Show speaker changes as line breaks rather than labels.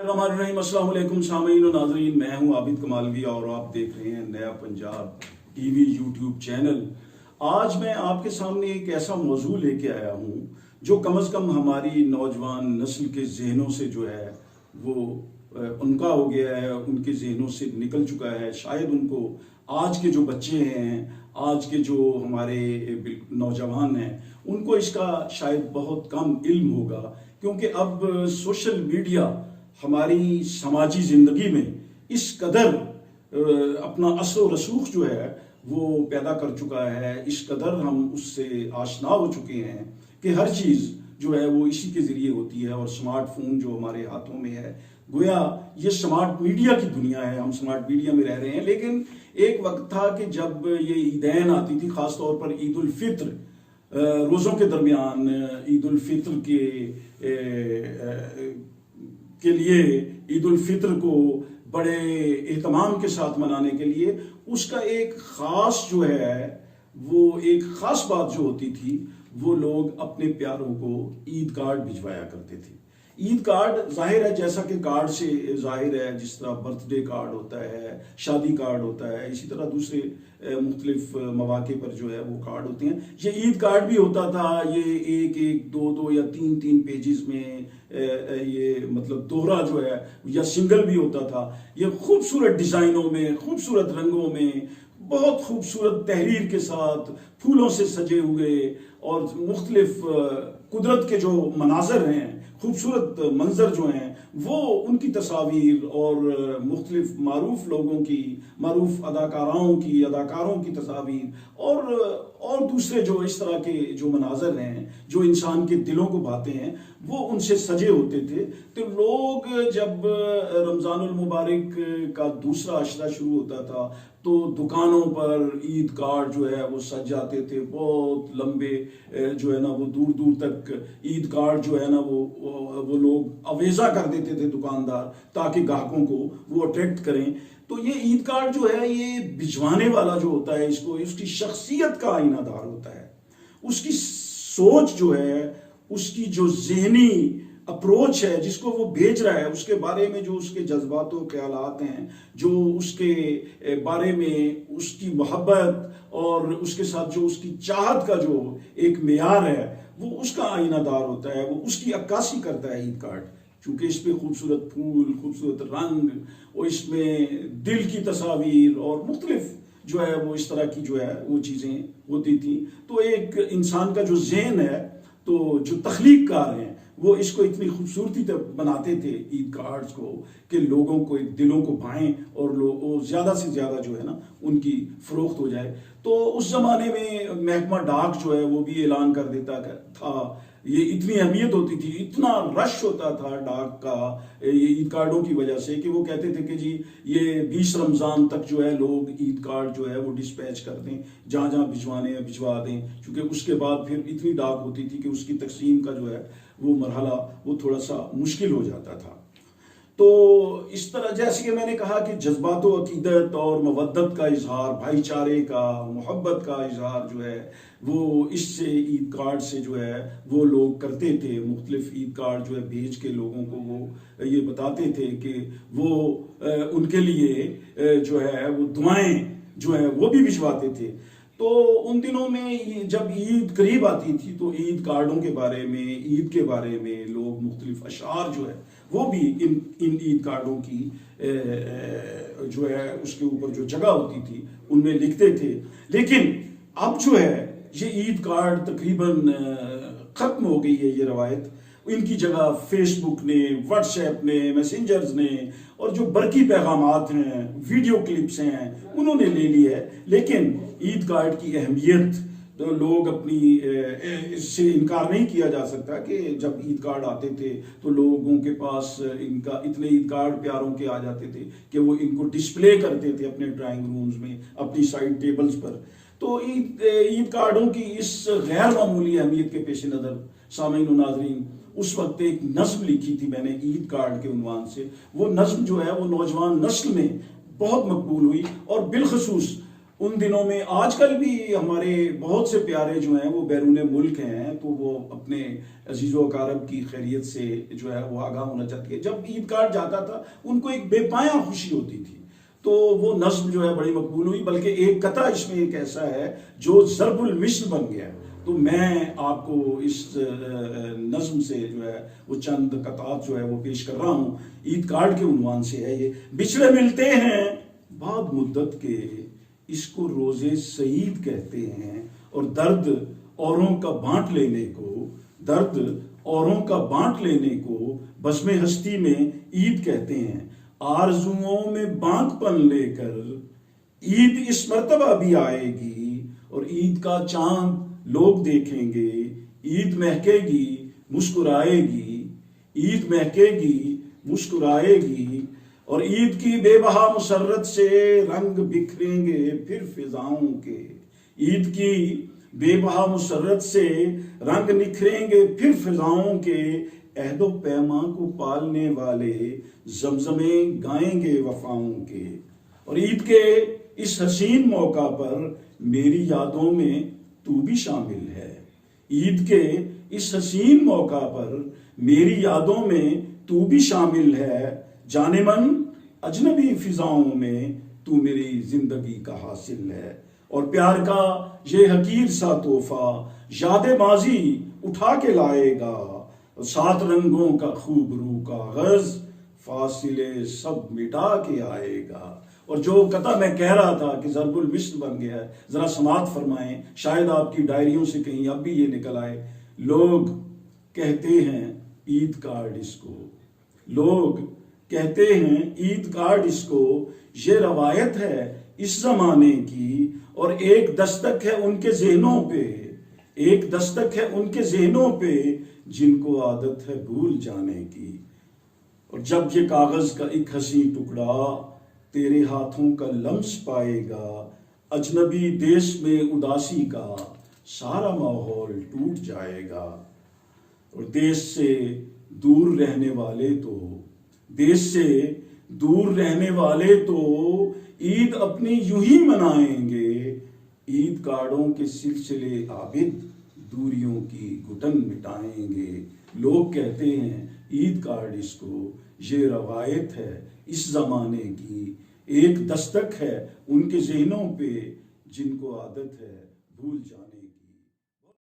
السلام علیکم سامعین و ناظرین، میں ہوں عابد کمالوی اور آپ دیکھ رہے ہیں نیا Punjab T V YouTube channel. آج میں آپ کے سامنے ایک ایسا موضوع لے کے آیا ہوں جو کم از کم ہماری نوجوان نسل کے ذہنوں سے جو ہے وہ انکا ہو گیا ہے، ان کے ذہنوں سے نکل چکا ہے۔ شاید ان کو آج کے جو بچے ہیں، آج کے جو ہمارے نوجوان ہیں، ان کو اس کا شاید بہت کم علم ہوگا، کیونکہ اب سوشل میڈیا ہماری سماجی زندگی میں اس قدر اپنا اثر و رسوخ جو ہے وہ پیدا کر چکا ہے، اس قدر ہم اس سے آشنا ہو چکے ہیں کہ ہر چیز جو ہے وہ اسی کے ذریعے ہوتی ہے۔ اور سمارٹ فون جو ہمارے ہاتھوں میں ہے، گویا یہ سمارٹ میڈیا کی دنیا ہے، ہم سمارٹ میڈیا میں رہ رہے ہیں۔ لیکن ایک وقت تھا کہ جب یہ عیدین آتی تھی، خاص طور پر عید الفطر، روزوں کے درمیان عید الفطر کے لیے عید الفطر کو بڑے اہتمام کے ساتھ منانے کے لیے اس کا ایک خاص جو ہے وہ ایک خاص بات جو ہوتی تھی، وہ لوگ اپنے پیاروں کو عید کارڈ بھجوایا کرتے تھے۔ عید کارڈ ظاہر ہے، جیسا کہ کارڈ سے ظاہر ہے، جس طرح برتھ ڈے کارڈ ہوتا ہے، شادی کارڈ ہوتا ہے، اسی طرح دوسرے مختلف مواقع پر جو ہے وہ کارڈ ہوتے ہیں۔ یہ عید کارڈ بھی ہوتا تھا، یہ ایک دو یا تین پیجز میں یہ مطلب دوہرا جو ہے یا سنگل بھی ہوتا تھا۔ یہ خوبصورت ڈیزائنوں میں، خوبصورت رنگوں میں، بہت خوبصورت تحریر کے ساتھ، پھولوں سے سجے ہوئے اور مختلف قدرت کے جو مناظر ہیں، خوبصورت منظر جو ہیں، وہ ان کی تصاویر اور مختلف معروف لوگوں کی، معروف اداکاروں کی تصاویر اور دوسرے جو اس طرح کے جو مناظر ہیں جو انسان کے دلوں کو بھاتے ہیں، وہ ان سے سجے ہوتے تھے۔ تو لوگ جب رمضان المبارک کا دوسرا عشرہ شروع ہوتا تھا تو دکانوں پر عید کارڈ جو ہے وہ سج جاتے تھے، بہت لمبے جو ہے نا وہ دور تک عید کارڈ جو ہے نا وہ لوگ اویزہ کر دیتے تھے دکاندار، تاکہ گاہکوں کو وہ اٹریکٹ کریں۔ تو یہ عید کارڈ جو ہے یہ بھجوانے والا جو ہوتا ہے، اس کی شخصیت کا آئینہ دار ہوتا ہے، اس کی سوچ جو ہے، اس کی جو ذہنی اپروچ ہے جس کو وہ بھیج رہا ہے، اس کے بارے میں جو اس کے جذبات و خیالات ہیں، جو اس کے بارے میں اس کی محبت اور اس کے ساتھ جو اس کی چاہت کا جو ایک معیار ہے، وہ اس کا آئینہ دار ہوتا ہے، وہ اس کی عکاسی کرتا ہے عید کارڈ۔ چونکہ اس پہ خوبصورت پھول، خوبصورت رنگ، اور اس میں دل کی تصاویر اور مختلف جو ہے وہ اس طرح کی جو ہے وہ چیزیں ہوتی تھیں، تو ایک انسان کا جو ذہن ہے، تو جو تخلیق کار ہیں، وہ اس کو اتنی خوبصورتی بناتے تھے عید کارڈز کو کہ لوگوں کو دلوں کو بھائیں اور لوگ زیادہ سے زیادہ جو ہے نا ان کی فروخت ہو جائے۔ تو اس زمانے میں محکمہ ڈاک جو ہے وہ بھی اعلان کر دیتا تھا، یہ اتنی اہمیت ہوتی تھی، اتنا رش ہوتا تھا ڈاک کا یہ عید کارڈوں کی وجہ سے کہ وہ کہتے تھے کہ جی یہ 20 رمضان تک جو ہے لوگ عید کارڈ جو ہے وہ ڈسپیچ کر دیں، جہاں جہاں بھجوانے ہیں بھجوا دیں، کیونکہ اس کے بعد پھر اتنی ڈاک ہوتی تھی کہ اس کی تقسیم کا جو ہے وہ مرحلہ وہ تھوڑا سا مشکل ہو جاتا تھا۔ تو اس طرح جیسے کہ میں نے کہا کہ جذبات و عقیدت اور مودت کا اظہار، بھائی چارے کا، محبت کا اظہار جو ہے وہ اس سے عید کارڈ سے جو ہے وہ لوگ کرتے تھے۔ مختلف عید کارڈ جو ہے بھیج کے لوگوں کو وہ یہ بتاتے تھے کہ وہ ان کے لیے جو ہے وہ دعائیں جو ہے وہ بھی بھجواتے تھے۔ تو ان دنوں میں جب عید قریب آتی تھی تو عید کارڈوں کے بارے میں، عید کے بارے میں لوگ مختلف اشعار جو ہے وہ بھی ان عید کارڈوں کی جو ہے اس کے اوپر جو جگہ ہوتی تھی ان میں لکھتے تھے۔ لیکن اب جو ہے یہ عید کارڈ تقریباً ختم ہو گئی ہے یہ روایت، ان کی جگہ فیس بک نے، واٹس ایپ نے، میسنجرز نے اور جو برقی پیغامات ہیں، ویڈیو کلپس ہیں، انہوں نے لے لی ہے۔ لیکن عید کارڈ کی اہمیت تو لوگ اپنی اس سے انکار نہیں کیا جا سکتا کہ جب عید کارڈ آتے تھے تو لوگوں کے پاس ان کا اتنے عید کارڈ پیاروں کے آ جاتے تھے کہ وہ ان کو ڈسپلے کرتے تھے اپنے ڈرائنگ رومز میں، اپنی سائڈ ٹیبلز پر۔ تو عید کارڈوں کی اس غیر معمولی اہمیت کے پیش نظر سامعین و ناظرین، اس وقت ایک نظم لکھی تھی میں نے عید کارڈ کے عنوان سے۔ وہ نظم جو ہے وہ نوجوان نسل میں بہت مقبول ہوئی، اور بالخصوص ان دنوں میں آج کل بھی ہمارے بہت سے پیارے جو ہیں وہ بیرون ملک ہیں، تو وہ اپنے عزیز و اقارب کی خیریت سے جو ہے وہ آگاہ ہونا چاہتی ہے۔ جب عید کارڈ جاتا تھا ان کو ایک بے پایاں خوشی ہوتی تھی، تو وہ نظم جو ہے بڑی مقبول ہوئی، بلکہ ایک قطعہ اس میں ایک ایسا ہے جو ضرب المثل بن گیا۔ تو میں آپ کو اس نظم سے جو ہے وہ چند قطعات جو ہے وہ پیش کر رہا ہوں، عید کارڈ کے عنوان سے ہے یہ۔ بچھڑے ملتے ہیں بعد مدت کے، اس کو روزے سعید کہتے ہیں، اور درد اوروں کا بانٹ لینے کو، درد اوروں کا بانٹ لینے کو بزم ہستی میں عید کہتے ہیں۔ آرزوؤں میں بانک پن لے کر عید اس مرتبہ بھی آئے گی، اور عید کا چاند لوگ دیکھیں گے، عید مہکے گی مسکرائے گی، عید مہکے گی مسکرائے گی، اور عید کی بے بہا مسرت سے رنگ بکھریں گے پھر فضاؤں کے، عید کی بے بہا مسرت سے رنگ نکھریں گے پھر فضاؤں کے، عہد و پیماں کو پالنے والے زمزمیں گائیں گے وفاؤں کے۔ اور عید کے اس حسین موقع پر میری یادوں میں تو بھی شامل ہے، عید کے اس حسین موقع پر میری یادوں میں تو بھی شامل ہے، جانے من اجنبی فضاؤں میں تو میری زندگی کا حاصل ہے۔ اور پیار کا یہ حقیر سا تحفہ یاد ماضی اٹھا کے لائے گا، سات رنگوں کا خوب رو کاغذ فاصلے سب مٹا کے آئے گا۔ اور جو قطع میں کہہ رہا تھا کہ ضرب المثل بن گیا ہے، ذرا سماعت فرمائیں، شاید آپ کی ڈائریوں سے کہیں اب بھی یہ نکل آئے۔ لوگ کہتے ہیں عید کارڈ اس کو، لوگ کہتے ہیں عید کارڈ اس کو، یہ روایت ہے اس زمانے کی، اور ایک دستک ہے ان کے ذہنوں پہ، ایک دستک ہے ان کے ذہنوں پہ جن کو عادت ہے بھول جانے کی۔ اور جب یہ کاغذ کا ایک حسیں ٹکڑا تیرے ہاتھوں کا لمس پائے گا، اجنبی دیش میں اداسی کا سارا ماحول ٹوٹ جائے گا۔ اور دیش سے دور رہنے والے تو، دیش سے دور رہنے والے تو عید اپنی یوں ہی منائیں گے، عید کارڈوں کے سلسلے عابد دوریوں کی گھٹن مٹائیں گے۔ لوگ کہتے ہیں عید کارڈ اس کو، یہ روایت ہے اس زمانے کی، ایک دستک ہے ان کے ذہنوں پہ جن کو عادت ہے بھول جانے